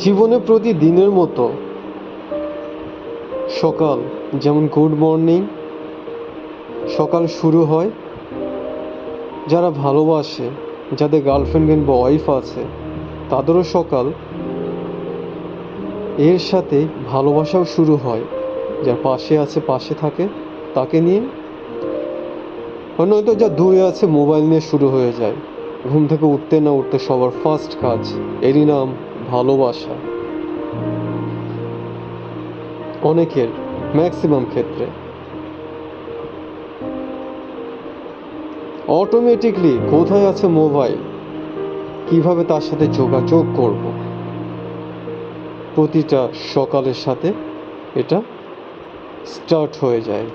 জীবনে প্রতিদিনের মতো সকাল যেমন গুড মর্নিং সকাল শুরু হয় যারা ভালোবাসে, যাদের গার্লফ্রেন্ড কিংবা ওয়াইফ আছে, তাদেরও সকাল এর সাথে ভালোবাসাও শুরু হয়। যার পাশে আছে পাশে থাকে তাকে নিয়ে, নয়তো যা দূরে আছে মোবাইল নিয়ে শুরু হয়ে যায়। ঘুম থেকে উঠতে না উঠতে সবার ফার্স্ট কাজ, এরই নাম ভালোবাসা। অনেকের, ম্যাক্সিমাম ক্ষেত্রে অটোমেটিকলি কোথায় আছে মোবাইল, কিভাবে তার সাথে যোগাযোগ করব, প্রতিটা সকালের সাথে এটা স্টার্ট হয়ে যায়।